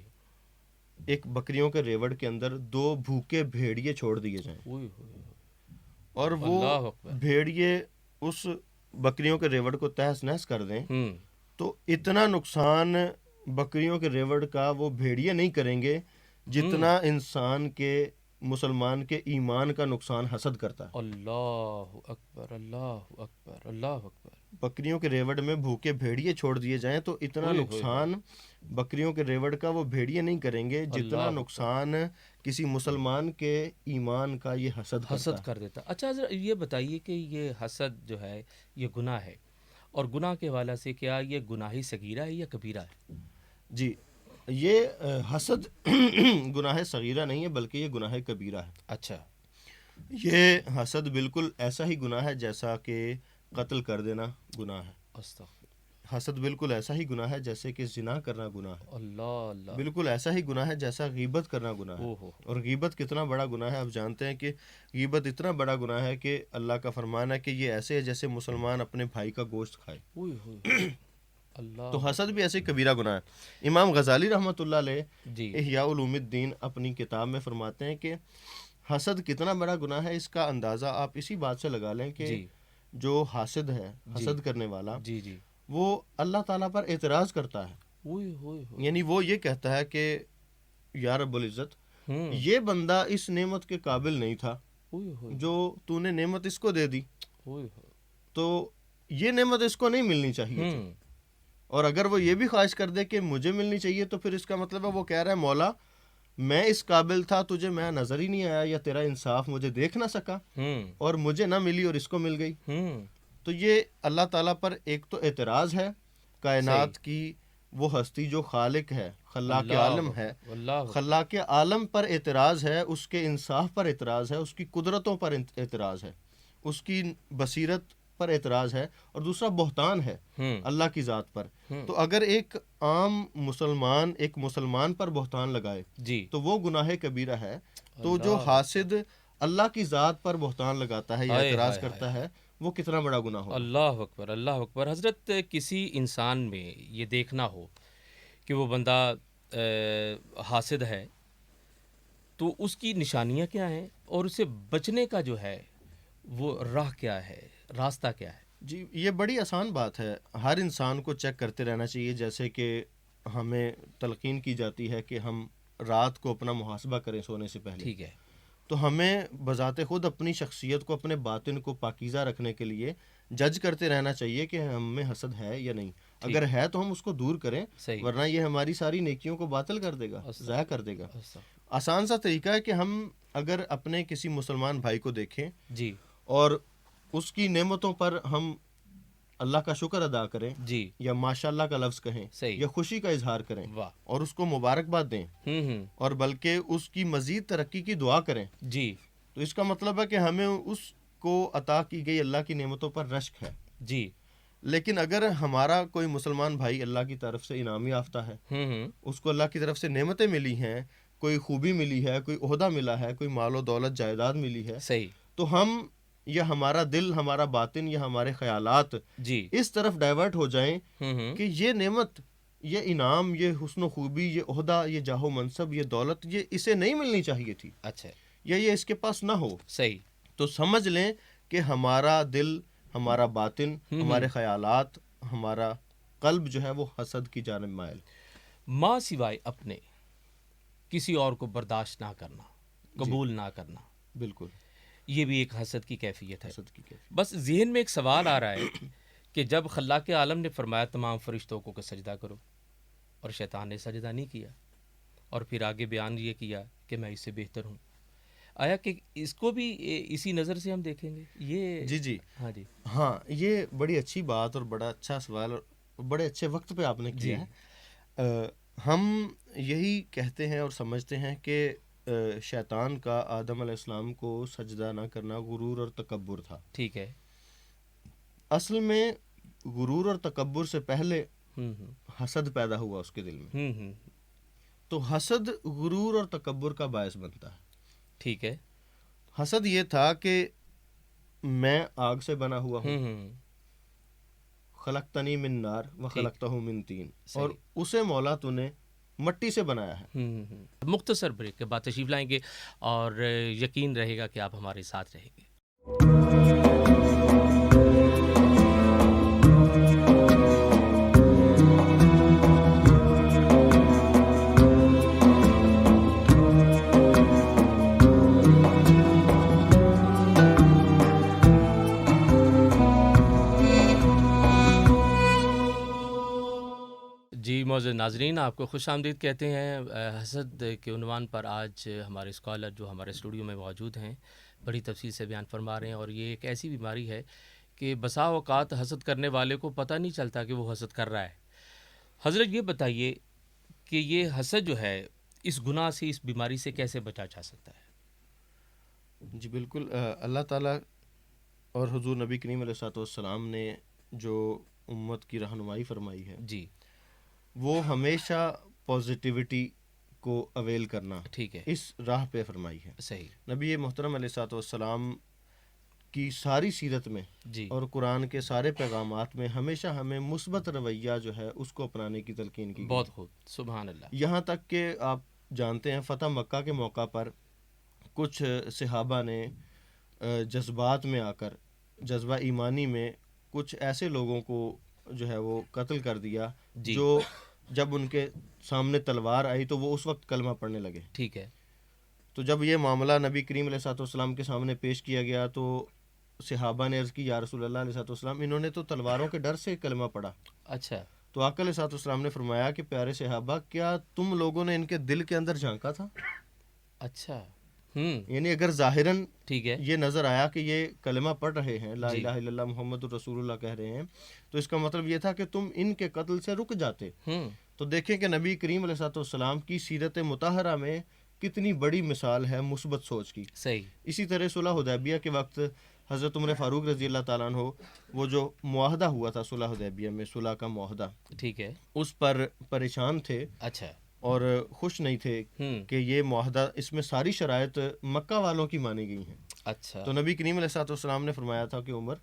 ایک بکریوں کے ریوڑ کے اندر 2 بھوکے بھیڑیے چھوڑ دیے جائیں اوئے ہوئے، اور وہ اللہ اکبر. بھیڑیے اس بکریوں کے ریوڑ کو تہس نہس کر دیں، تو اتنا نقصان بکریوں کے ریوڑ کا وہ بھیڑیے نہیں کریں گے جتنا انسان کے مسلمان کے ایمان کا نقصان حسد کرتا ہے. اللہ اکبر، اللہ اکبر، اللہ اکبر. بکریوں کے ریوڑ میں بھوکے بھیڑیے چھوڑ دیے جائیں تو اتنا اوئے ہوئے نقصان بکریوں کے ریوڑ کا وہ بھیڑیے نہیں کریں گے جتنا اللہ نقصان کسی مسلمان کے ایمان کا یہ حسد کرتا حسد ہے. کر دیتا. اچھا حضرت یہ بتائیے کہ یہ حسد جو ہے یہ گناہ ہے، اور گناہ کے حوالے سے کیا یہ گناہ صغیرہ ہے یا کبیرہ ہے؟ جی، یہ حسد گناہ صغیرہ نہیں ہے بلکہ یہ گناہ کبیرہ ہے. اچھا. یہ حسد بالکل ایسا ہی گناہ ہے جیسا کہ قتل کر دینا گناہ ہے. استغفر. حسد بالکل ایسا ہی گناہ ہے جیسے کہ زنا کرنا گناہ ہے. اللہ اللہ. بالکل ایسا ہی گناہ ہے جیسا غیبت کرنا گناہ ہے. اوہ. اور غیبت کتنا بڑا گناہ ہے آپ جانتے ہیں کہ غیبت اتنا بڑا گناہ ہے کہ اللہ کا فرمان ہے کہ یہ ایسے ہے جیسے مسلمان اپنے بھائی کا گوشت کھائے. اوئے ہوئے. اللہ. تو حسد بھی ایسے کبیرہ گناہ ہے. امام غزالی رحمۃ اللہ علیہ جی. احیاء علوم الدین اپنی کتاب میں فرماتے ہیں کہ حسد کتنا بڑا گناہ ہے. اس کا اندازہ آپ اسی بات سے لگا لیں کہ جی. جو حاسد ہے، حسد کرنے والا، جی جی. وہ اللہ تعالیٰ پر اعتراض کرتا ہے. اوئے ہوئے ہوئے. یعنی وہ یہ کہتا ہے کہ یا رب العزت، یہ بندہ اس نعمت کے قابل نہیں تھا اوئے ہوئے. جو تو نے نعمت اس کو دے دی، اوئے ہوئے. تو یہ نعمت اس کو نہیں ملنی چاہیے تھی. اور اگر وہ یہ بھی خواہش کر دے کہ مجھے ملنی چاہیے تو پھر اس کا مطلب ہے وہ کہہ رہا ہے مولا میں اس قابل تھا، تجھے میں نظر ہی نہیں آیا، یا تیرا انصاف مجھے دیکھ نہ سکا اور مجھے نہ ملی اور اس کو مل گئی. تو یہ اللہ تعالیٰ پر ایک تو اعتراض ہے، کائنات کی وہ ہستی جو خالق ہے، خلاق عالم ہے، خلاق عالم پر اعتراض ہے، اس کے انصاف پر اعتراض ہے، اس کی قدرتوں پر اعتراض ہے، اس کی بصیرت پر اعتراض ہے، اور دوسرا بہتان ہے اللہ کی ذات پر. تو اگر ایک عام مسلمان ایک مسلمان پر بہتان لگائے تو وہ گناہ کبیرہ ہے. تو جو حاسد اللہ کی ذات پر بہتان لگاتا ہے یا اعتراض کرتا ہے وہ کتنا بڑا گناہ ہو. اللہ اکبر، اللہ اکبر. حضرت کسی انسان میں یہ دیکھنا ہو کہ وہ بندہ حاسد ہے تو اس کی نشانیاں کیا ہیں، اور اسے بچنے کا جو ہے وہ راہ کیا ہے، راستہ کیا ہے؟ جی، یہ بڑی آسان بات ہے. ہر انسان کو چیک کرتے رہنا چاہیے. جیسے کہ ہمیں تلقین کی جاتی ہے کہ ہم رات کو اپنا محاسبہ کریں سونے سے پہلے. ٹھیک ہے. تو ہمیں بذات خود اپنی شخصیت کو، اپنے باطن کو پاکیزہ رکھنے کے لیے جج کرتے رہنا چاہیے کہ ہم میں حسد ہے یا نہیں. اگر ہے تو ہم اس کو دور کریں، ورنہ یہ ہماری ساری نیکیوں کو باطل کر دے گا، ضائع کر دے گا. آسان سا طریقہ ہے کہ ہم اگر اپنے کسی مسلمان بھائی کو دیکھیں جی اور اس کی نعمتوں پر ہم اللہ کا شکر ادا کریں، جی، یا ماشاء اللہ کا لفظ کہیں، یا خوشی کا اظہار کریں اور اس کو مبارکباد دیں، اور بلکہ اس کی مزید ترقی کی دعا کریں، جی، تو اس کا مطلب ہے کہ ہمیں اس کو عطا کی گئی اللہ کی نعمتوں پر رشک ہے. جی. لیکن اگر ہمارا کوئی مسلمان بھائی اللہ کی طرف سے انعام یافتہ ہے، اس کو اللہ کی طرف سے نعمتیں ملی ہیں، کوئی خوبی ملی ہے، کوئی عہدہ ملا ہے، کوئی مال و دولت جائیداد ملی ہے، صحیح، تو ہم یا ہمارا دل، ہمارا باطن یا ہمارے خیالات اس طرف ڈائیورٹ ہو جائیں کہ یہ نعمت، یہ انعام، یہ حسن و خوبی، یہ عہدہ، یہ جاہ و منصب، یہ دولت، یہ اسے نہیں ملنی چاہیے تھی. اچھا. یا یہ اس کے پاس نہ ہو. صحیح. تو سمجھ لیں کہ ہمارا دل، ہمارا باطن، ہمارے خیالات، ہمارا قلب جو ہے وہ حسد کی جانب مائل. ماں سوائے اپنے کسی اور کو برداشت نہ کرنا، قبول نہ کرنا، بالکل یہ بھی ایک حسد کی کیفیت ہے. حسد کی کیفیت. بس ذہن میں ایک سوال آ رہا ہے کہ جب خلاق عالم نے فرمایا تمام فرشتوں کو کہ سجدہ کرو اور شیطان نے سجدہ نہیں کیا، اور پھر آگے بیان یہ کیا کہ میں اس سے بہتر ہوں، آیا کہ اس کو بھی اسی نظر سے ہم دیکھیں گے یہ؟ جی جی ہاں جی ہاں، یہ بڑی اچھی بات اور بڑا اچھا سوال اور بڑے اچھے وقت پہ آپ نے جی کیا ہے۔ ہم یہی کہتے ہیں اور سمجھتے ہیں کہ شیطان کا آدم علیہ السلام کو سجدہ نہ کرنا غرور اور تکبر تھا۔ ٹھیک ہے۔ اصل میں غرور اور تکبر سے پہلے ہوں حسد پیدا ہوا اس کے دل میں، ہوں ہوں تو حسد غرور اور تکبر کا باعث بنتا ہے۔ ٹھیک ہے۔ حسد یہ تھا کہ میں آگ سے بنا ہوا ہوں، ہوں خلقتنی من نار و ٹھیک، خلقتہ من طین، اور صحیح۔ اسے مولا تو نے مٹی سے بنایا ہے۔ مختصر بریک کے بعد تشریف لائیں گے اور یقین رہے گا کہ آپ ہمارے ساتھ رہیں گے۔ جی معزز ناظرین، آپ کو خوش آمدید کہتے ہیں۔ حسد کے عنوان پر آج ہمارے اسکالر جو ہمارے اسٹوڈیو میں موجود ہیں بڑی تفصیل سے بیان فرما رہے ہیں، اور یہ ایک ایسی بیماری ہے کہ بسا اوقات حسد کرنے والے کو پتہ نہیں چلتا کہ وہ حسد کر رہا ہے۔ حضرت یہ بتائیے کہ یہ حسد جو ہے اس گناہ سے، اس بیماری سے کیسے بچا جا سکتا ہے؟ جی بالکل، اللہ تعالیٰ اور حضور نبی کریم علیہ الصلوۃ والسلام نے جو امت کی رہنمائی فرمائی ہے جی وہ ہمیشہ پازیٹیوٹی کو اویل کرنا، ٹھیک ہے، اس راہ پہ فرمائی ہے۔ صحیح۔ نبی محترم علیہ الصلوۃ والسلام کی ساری سیرت میں جی اور قرآن کے سارے پیغامات میں ہمیشہ ہمیں مثبت رویہ جو ہے اس کو اپنانے کی تلقین کی گئی۔ بہت خوب، سبحان اللہ۔ یہاں تک کہ آپ جانتے ہیں فتح مکہ کے موقع پر کچھ صحابہ نے جذبات میں آ کر، جذبہ ایمانی میں کچھ ایسے لوگوں کو جو ہے وہ قتل کر دیا جی جو جب ان کے سامنے تلوار آئی تو وہ اس وقت کلمہ پڑھنے لگے۔ ٹھیک ہے۔ تو جب یہ معاملہ نبی کریم علیہ الصلوۃ والسلام کے سامنے پیش کیا گیا تو صحابہ نے عرض کی یا رسول اللہ علیہ الصلوۃ والسلام، انہوں نے تو تلواروں کے ڈر سے کلمہ پڑھا۔ اچھا۔ تو آقا علیہ الصلوۃ والسلام نے فرمایا کہ پیارے صحابہ، کیا تم لوگوں نے ان کے دل کے اندر جھانکا تھا؟ اچھا۔ یعنی اگر ظاہراً ٹھیک ہے۔ یہ نظر آیا کہ یہ کلمہ پڑھ رہے ہیں، لا جی الہ الا اللہ محمد الرسول اللہ کہہ رہے ہیں، تو اس کا مطلب یہ تھا کہ تم ان کے قتل سے رک جاتے۔ تو دیکھیں کہ نبی کریم علیہ الصلوۃ والسلام کی سیرت مطہرہ میں کتنی بڑی مثال ہے مثبت سوچ کی۔ صحیح۔ اسی طرح صلح حدیبیہ کے وقت حضرت عمر فاروق رضی اللہ تعالیٰ عنہ، وہ جو معاہدہ ہوا تھا صلح حدیبیہ میں، صلح کا معاہدہ، ٹھیک ہے۔ اس پر پریشان تھے اچھا۔ اور خوش نہیں تھے کہ یہ معاہدہ، اس میں ساری شرائط مکہ والوں کی مانی گئی ہیں۔ اچھا۔ تو نبی کریم علیہ الصلوۃ والسلام نے فرمایا تھا کہ عمر،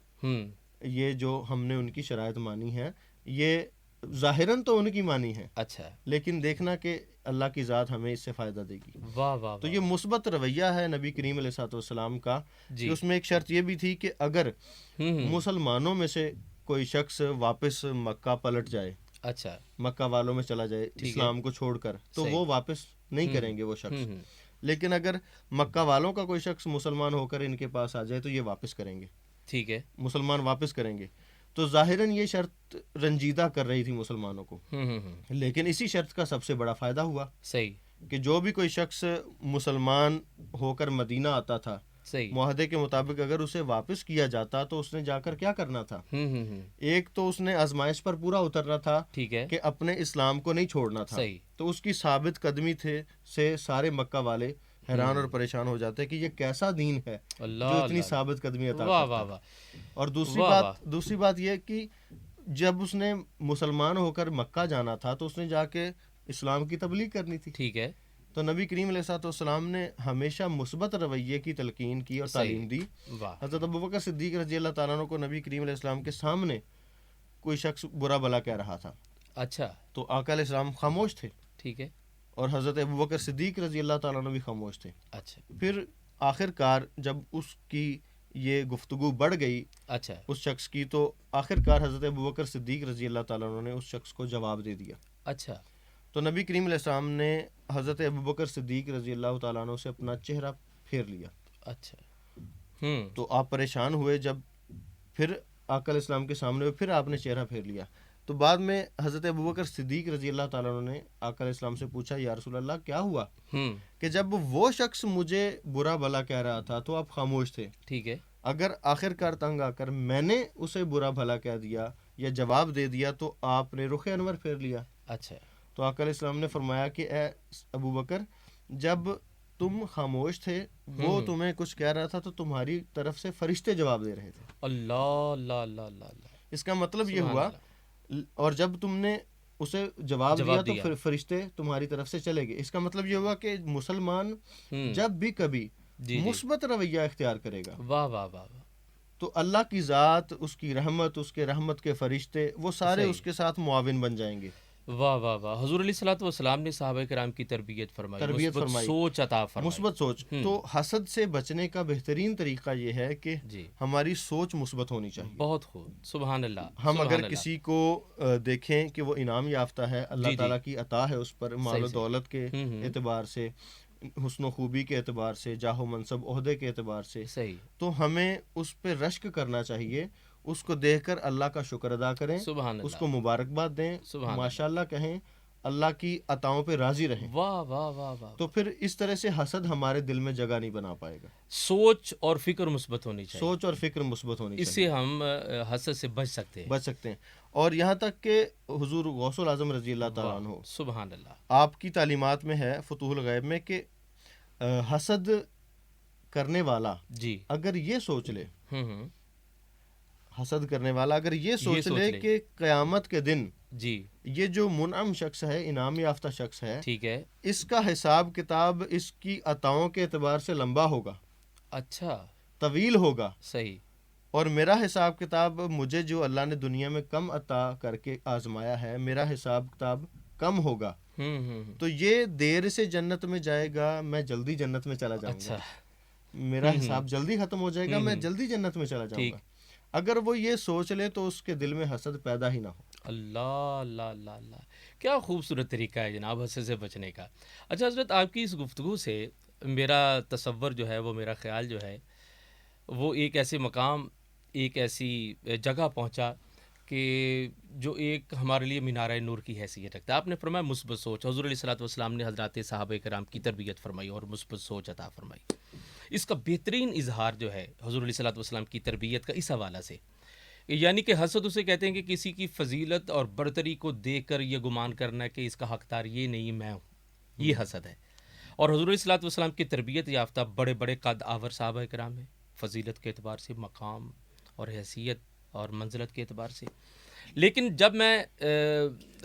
یہ جو ہم نے ان کی شرائط مانی ہے یہ ظاہراً تو ان کی مانی ہے، اچھا، لیکن دیکھنا کہ اللہ کی ذات ہمیں اس سے فائدہ دے گی۔ واہ واہ۔ تو یہ مثبت رویہ ہے نبی کریم علیہ الصلوۃ والسلام کا، جی کہ اس میں ایک شرط یہ بھی تھی کہ اگر مسلمانوں میں سے کوئی شخص واپس مکہ پلٹ جائے، اچھا، مکہ والوں میں چلا جائے اسلام کو چھوڑ کر، تو وہ واپس نہیں کریں گے وہ شخص، لیکن اگر مکہ والوں کا کوئی شخص مسلمان ہو کر ان کے پاس آ جائے تو یہ واپس کریں گے، ٹھیک ہے، مسلمان واپس کریں گے۔ تو ظاہراً یہ شرط رنجیدہ کر رہی تھی مسلمانوں کو، لیکن اسی شرط کا سب سے بڑا فائدہ ہوا صحیح کہ جو بھی کوئی شخص مسلمان ہو کر مدینہ آتا تھا، صحیح، معاہدے کے مطابق اگر اسے واپس کیا جاتا تو اس نے جا کر کیا کرنا تھا؟ ایک تو اس نے آزمائش پر پورا اترنا تھا، ٹھیک ہے، کہ اپنے اسلام کو نہیں چھوڑنا تھا۔ صحیح۔ تو اس کی ثابت قدمی سے سارے مکہ والے حیران اور پریشان ہو جاتے کہ یہ کیسا دین ہے جو اتنی ثابت قدمی عطا کرتا ہے۔ اور دوسری بات یہ کہ جب اس نے مسلمان ہو کر مکہ جانا تھا تو اس نے جا کے اسلام کی تبلیغ کرنی تھی، ٹھیک ہے۔ تو نبی کریم علیہ الصلوۃ والسلام نے ہمیشہ مثبت رویے کی تلقین کی اور تعلیم دی۔ حضرت ابوبکر صدیق رضی اللہ تعالیٰ عنہ کو نبی کریم علیہ السلام کے سامنے کوئی شخص برا بھلا کہہ رہا تھا، اچھا، تو آقا علیہ السلام خاموش تھے، ٹھیک ہے، اور حضرت ابوبکر صدیق رضی اللہ تعالیٰ عنہ بھی خاموش تھے۔ اچھا، پھر آخر کار جب اس کی یہ گفتگو بڑھ گئی اچھا، اس شخص کی، تو آخر کار حضرت ابوبکر صدیق رضی اللہ تعالیٰ عنہ نے اس شخص کو جواب دے دیا۔ اچھا، تو نبی کریم علیہ السلام نے حضرت ابوبکر صدیق رضی اللہ تعالیٰ عنہ سے اپنا چہرہ پھیر لیا۔ اچھا، تو آپ پریشان ہوئے، جب پھر آقا علیہ السلام کے سامنے ہوئے، پھر آپ نے چہرہ پھیر لیا، تو بعد میں حضرت ابوبکر صدیق رضی اللہ تعالیٰ عنہ نے آقا علیہ السلام سے پوچھا یا رسول اللہ کیا ہوا، کہ جب وہ شخص مجھے برا بھلا کہہ رہا تھا تو آپ خاموش تھے، ٹھیک ہے، اگر آخر کار تنگ آ کر میں نے اسے برا بھلا کہہ دیا یا جواب دے دیا تو آپ نے رخ انور پھیر لیا۔ اچھا، تو آقا علیہ السلام نے فرمایا کہ اے ابوبکر، جب تم خاموش تھے وہ تمہیں کچھ کہہ رہا تھا تو تمہاری طرف سے فرشتے جواب دے رہے تھے۔ اللہ اللہ اللہ اللہ اللہ، اس کا مطلب یہ سبحان ہوا، اللہ، اور جب تم نے اسے جواب دیا تو دیا، پھر فرشتے تمہاری طرف سے چلے گئے۔ اس کا مطلب یہ ہوا کہ مسلمان جب بھی کبھی جی مثبت رویہ اختیار کرے گا واہ واہ واہ واہ، تو اللہ کی ذات، اس کی رحمت، اس کے رحمت کے فرشتے، وہ سارے صحیح، اس کے ساتھ معاون بن جائیں گے۔ واہ واہ واہ، حضور علیہ الصلوۃ والسلام نے صحابہ کرام کی تربیت فرمائی، تربیت مثبت فرمائی، سوچ عطا فرمائی، مثبت سوچ۔ تو حسد سے بچنے کا بہترین طریقہ یہ ہے کہ جی ہماری سوچ مثبت ہونی چاہیے۔ بہت خوب، سبحان اللہ، ہم سبحان اگر اللہ، کسی کو دیکھیں کہ وہ انعام یافتہ ہے، اللہ جی، جی، تعالیٰ کی عطا ہے اس پر، مال و صحیح، دولت کے اعتبار سے، حسن و خوبی کے اعتبار سے، جاہ و منصب عہدے کے اعتبار سے، صحیح، تو ہمیں اس پہ رشک کرنا چاہیے، اس کو دیکھ کر اللہ کا شکر ادا کریں، سبحان اس اللہ، کو مبارکباد دیں، سبحان ماشاء اللہ کہیں، اللہ کی عطاؤں پہ راضی رہیں، واہ واہ واہ واہ، تو پھر اس طرح سے حسد ہمارے دل میں جگہ نہیں بنا پائے گا۔ سوچ اور فکر مثبت ہونی چاہیے، سوچ اور فکر مثبت ہونی اس چاہیے، سے ہم حسد سے بچ سکتے ہیں، بچ سکتے ہیں۔ اور یہاں تک کہ حضور غوث الاعظم رضی اللہ تعالیٰ عنہ، سبحان اللہ، آپ کی تعلیمات میں ہے فتوح الغیب میں کہ حسد کرنے والا جی، اگر یہ سوچ لے، ہوں، حسد کرنے والا اگر یہ سوچ سوچ لے لے کہ قیامت کے دن جی، یہ جو منعم شخص ہے، انعام یافتہ شخص ہے، ٹھیک ہے، اس کا حساب کتاب اس کی عطاؤں کے اعتبار سے لمبا ہوگا، اچھا، طویل ہوگا، صحیح، اور میرا حساب کتاب، مجھے جو اللہ نے دنیا میں کم عطا کر کے آزمایا ہے، میرا حساب کتاب کم ہوگا، تو یہ دیر سے جنت میں جائے گا، میں جلدی جنت میں چلا جاؤں گا، اچھا، میرا حساب جلدی ختم ہو جائے گا، میں جلدی جنت میں چلا جاؤں ٹھیک، گا۔ اگر وہ یہ سوچ لے تو اس کے دل میں حسد پیدا ہی نہ ہو۔ اللہ اللہ اللہ اللہ، کیا خوبصورت طریقہ ہے جناب حسد سے بچنے کا۔ اچھا حضرت، آپ کی اس گفتگو سے میرا تصور جو ہے، وہ میرا خیال جو ہے، وہ ایک ایسے مقام، ایک ایسی جگہ پہنچا کہ جو ایک ہمارے لیے مینارہ نور کی حیثیت رکھتا ہے۔ آپ نے فرمایا مثبت سوچ، حضور علیہ الصلوۃ والسلام نے حضرات صحابہ کرام کی تربیت فرمائی اور مثبت سوچ عطا فرمائی۔ اس کا بہترین اظہار جو ہے حضور علیہ الصلوۃ والسلام کی تربیت کا اس حوالہ سے، یعنی کہ حسد اسے کہتے ہیں کہ کسی کی فضیلت اور برتری کو دیکھ کر یہ گمان کرنا کہ اس کا حقدار یہ نہیں میں ہوں، یہ حسد ہے۔ اور حضور علیہ الصلوۃ والسلام کی تربیت یافتہ بڑے بڑے قد آور صحابہ کرام ہیں، فضیلت کے اعتبار سے، مقام اور حیثیت اور منزلت کے اعتبار سے۔ لیکن جب میں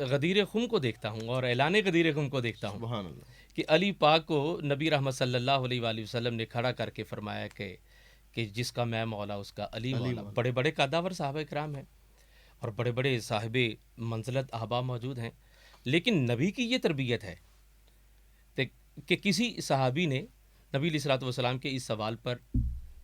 غدیر خم کو دیکھتا ہوں اور اعلان غدیر خم کو دیکھتا ہوں سبحان اللہ، کہ علی پاک کو نبی رحمت صلی اللہ علیہ وآلہ وسلم نے کھڑا کر کے فرمایا کہ جس کا میں مولا اس کا علی مولا، بڑے بڑے قداور صحابہ کرام ہیں اور بڑے بڑے صاحب منزلت احباب موجود ہیں، لیکن نبی کی یہ تربیت ہے کہ کسی صحابی نے نبی علیہ الصلوۃ والسلام کے اس سوال پر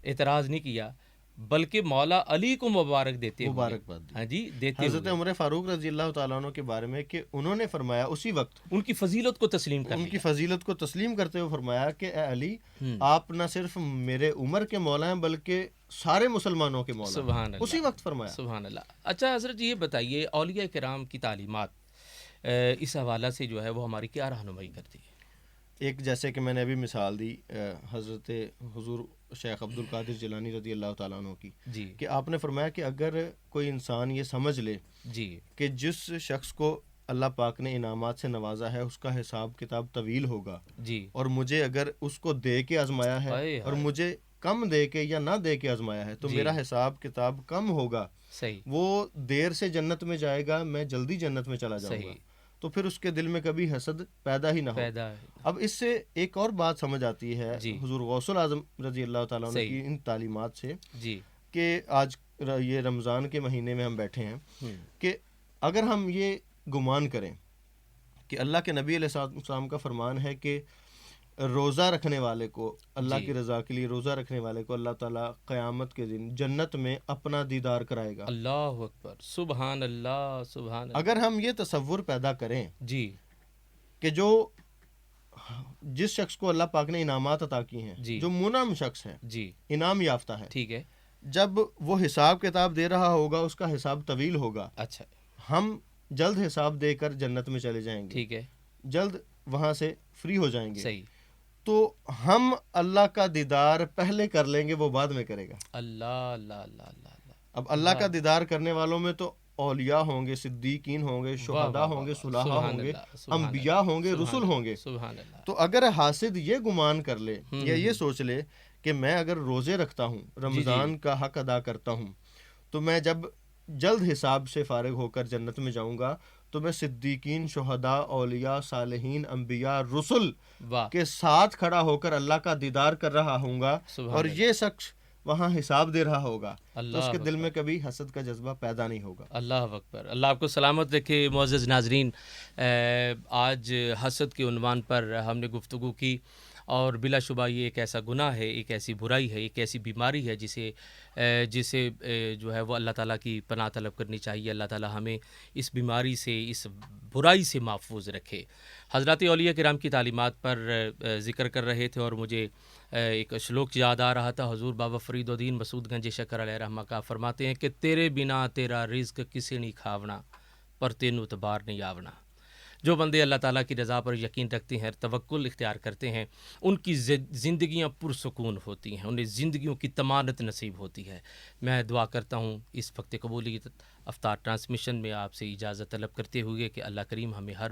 اعتراض نہیں کیا، بلکہ مولا علی کو مبارک دیتے ہوئے، مبارکباد دی۔ ہاں جی، دیتے حضرت ہوئے عمر فاروق رضی اللہ تعالیٰ عنہ کے بارے میں کہ انہوں نے فرمایا اسی وقت، ان کی فضیلت کو تسلیم کر ان کی لیا۔ فضیلت کو تسلیم کرتے ہوئے فرمایا کہ اے علی، آپ نہ صرف میرے عمر کے مولا ہیں بلکہ سارے مسلمانوں کے مولا ہیں۔ سبحان اللہ، اسی وقت فرمایا۔ سبحان اللہ۔ اچھا حضرت، یہ بتائیے اولیاء کرام کی تعلیمات اس حوالہ سے جو ہے وہ ہماری کیا رہنمائی کرتی ہے؟ ایک جیسے کہ میں نے ابھی مثال دی حضرت حضور شیخ عبد القادر جیلانی رضی اللہ تعالیٰ عنہ کی، جی کہ آپ نے فرمایا کہ اگر کوئی انسان یہ سمجھ لے جی کہ جس شخص کو اللہ پاک نے انعامات سے نوازا ہے اس کا حساب کتاب طویل ہوگا، جی، اور مجھے اگر اس کو دے کے آزمایا ہے ہائے اور ہائے، مجھے کم دے کے یا نہ دے کے آزمایا ہے تو جی، میرا حساب کتاب کم ہوگا، صحیح وہ دیر سے جنت میں جائے گا، میں جلدی جنت میں چلا جاؤں گا، صحیح، تو پھر اس کے دل میں کبھی حسد پیدا ہی نہ ہو۔ پیدا ہے، اب اس سے ایک اور بات سمجھ آتی ہے جی، حضور غوث الاعظم رضی اللہ تعالیٰ عنہ صحیح، کی ان تعلیمات سے، جی، کہ آج یہ رمضان کے مہینے میں ہم بیٹھے ہیں، کہ اگر ہم یہ گمان کریں کہ اللہ کے نبی علیہ السلام کا فرمان ہے کہ روزہ رکھنے والے کو، اللہ جی، کی رضا کے لیے روزہ رکھنے والے کو اللہ تعالیٰ قیامت کے دن جنت میں اپنا دیدار کرائے گا، اللہ اکبر، سبحان اللہ، سبحان اللہ، اگر ہم یہ تصور پیدا کریں جی کہ جو جس شخص کو اللہ پاک نے انعامات عطا کی ہیں، جی، جو منعم شخص ہے، جی، انعام یافتہ ہے، ٹھیک ہے، جب وہ حساب کتاب دے رہا ہوگا اس کا حساب طویل ہوگا. اچھا ہم جلد حساب دے کر جنت میں چلے جائیں گے, ٹھیک ہے جلد وہاں سے فری ہو جائیں گے. صحیح. تو ہم اللہ کا دیدار پہلے کر لیں گے, وہ بعد میں کرے گا. اللہ اللہ اللہ اللہ اللہ. اب اللہ کا دیدار کرنے والوں میں تو اولیاء ہوں گے, صدیقین ہوں گے, شہداء ہوں گے, صلحاء ہوں گے, انبیاء ہوں گے, رسل ہوں گے. سبحان اللہ. تو اگر حاسد یہ گمان کر لے یا یہ سوچ لے کہ میں اگر روزے رکھتا ہوں, رمضان کا حق ادا کرتا ہوں, تو میں جب جلد حساب سے فارغ ہو کر جنت میں جاؤں گا, تو میں صدیقین, شہداء, اولیاء, صالحین, انبیاء, رسل واہ کے ساتھ کھڑا ہو کر اللہ کا دیدار کر رہا ہوں گا, اور یہ شخص وہاں حساب دے رہا ہوگا, تو اس کے دل میں کبھی حسد کا جذبہ پیدا نہیں ہوگا. اللہ اکبر. اللہ آپ کو سلامت رکھے. معزز ناظرین, آج حسد کے عنوان پر ہم نے گفتگو کی, اور بلا شبہ یہ ایک ایسا گناہ ہے, ایک ایسی برائی ہے, ایک ایسی بیماری ہے جسے جو ہے وہ اللہ تعالیٰ کی پناہ طلب کرنی چاہیے. اللہ تعالیٰ ہمیں اس بیماری سے, اس برائی سے محفوظ رکھے. حضرات اولیاء کرام کی تعلیمات پر ذکر کر رہے تھے, اور مجھے ایک شلوک یاد آ رہا تھا. حضور بابا فرید الدین مسعود گنج شکر علیہ رحمہ کا فرماتے ہیں کہ تیرے بنا تیرا رزق کسی نہیں کھاونا, پر تینوں تبار نہیں آونا. جو بندے اللہ تعالیٰ کی رضا پر یقین رکھتے ہیں, توکل اختیار کرتے ہیں, ان کی زندگیاں پرسکون ہوتی ہیں, انہیں زندگیوں کی تمانت نصیب ہوتی ہے. میں دعا کرتا ہوں اس وقت قبولیت افطار ٹرانسمیشن میں آپ سے اجازت طلب کرتے ہوئے کہ اللہ کریم ہمیں ہر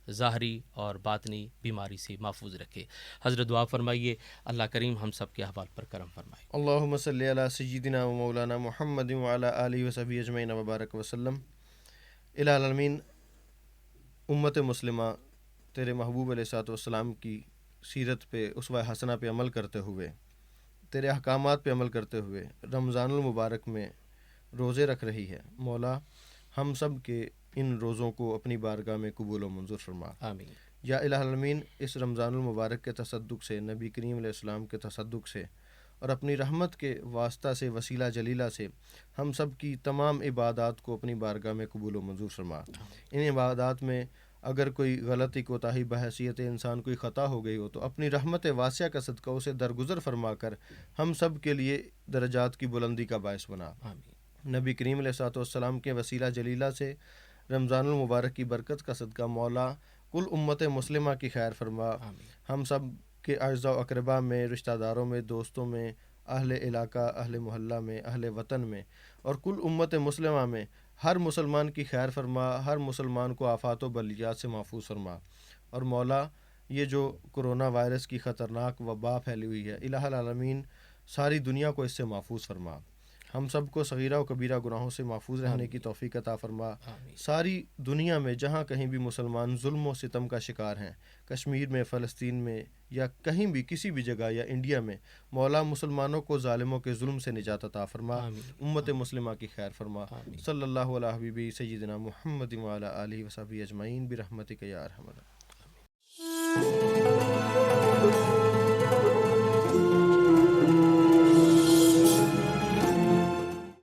ظاہری اور باطنی بیماری سے محفوظ رکھے. حضرت دعا فرمائیے. اللہ کریم ہم سب کے احوال پر کرم فرمائے. اللہم صلی علی سیدنا و مولانا محمد وعلی آلہ وصحبہ اجمعین وبارک وسلم. الہ العالمین, امت مسلمہ تیرے محبوب علیہ الصلوۃ والسلام کی سیرت پہ, اسوہ حسنہ پہ عمل کرتے ہوئے, تیرے احکامات پہ عمل کرتے ہوئے رمضان المبارک میں روزے رکھ رہی ہے. مولا, ہم سب کے ان روزوں کو اپنی بارگاہ میں قبول و منظور فرما. آمین. یا الہ العالمین, اس رمضان المبارک کے تصدق سے, نبی کریم علیہ السلام کے تصدق سے, اور اپنی رحمت کے واسطہ سے, وسیلہ جلیلہ سے, ہم سب کی تمام عبادات کو اپنی بارگاہ میں قبول و منظور فرما. ان عبادات میں اگر کوئی غلطی, کوتاہی, بحیثیت انسان کوئی خطا ہو گئی ہو, تو اپنی رحمت واسعہ کا صدقہ اسے درگزر فرما کر ہم سب کے لیے درجات کی بلندی کا باعث بنا. نبی کریم علیہ الصلوۃ والسلام کے وسیلہ جلیلہ سے رمضان المبارک کی برکت کا صدقہ مولا کل امت مسلمہ کی خیر فرما. ہم سب کے اعزاء و اقربا میں, رشتہ داروں میں, دوستوں میں, اہل علاقہ, اہل محلہ میں, اہل وطن میں, اور کل امت مسلمہ میں ہر مسلمان کی خیر فرما, ہر مسلمان کو آفات و بلیات سے محفوظ فرما. اور مولا, یہ جو کرونا وائرس کی خطرناک وبا پھیلی ہوئی ہے, الہ العالمین ساری دنیا کو اس سے محفوظ فرما. ہم سب کو صغیرہ و کبیرہ گناہوں سے محفوظ رہنے کی توفیق عطا فرما. ساری دنیا میں جہاں کہیں بھی مسلمان ظلم و ستم کا شکار ہیں, کشمیر میں, فلسطین میں, یا کہیں بھی کسی بھی جگہ, یا انڈیا میں, مولا مسلمانوں کو ظالموں کے ظلم سے نجات عطا فرما. امت مسلمہ کی خیر فرما. صلی اللہ علیہ حبیبی سیدنا محمد وعلی آلہ وصحبہ اجمعین برحمتک یا ارحم الراحمین.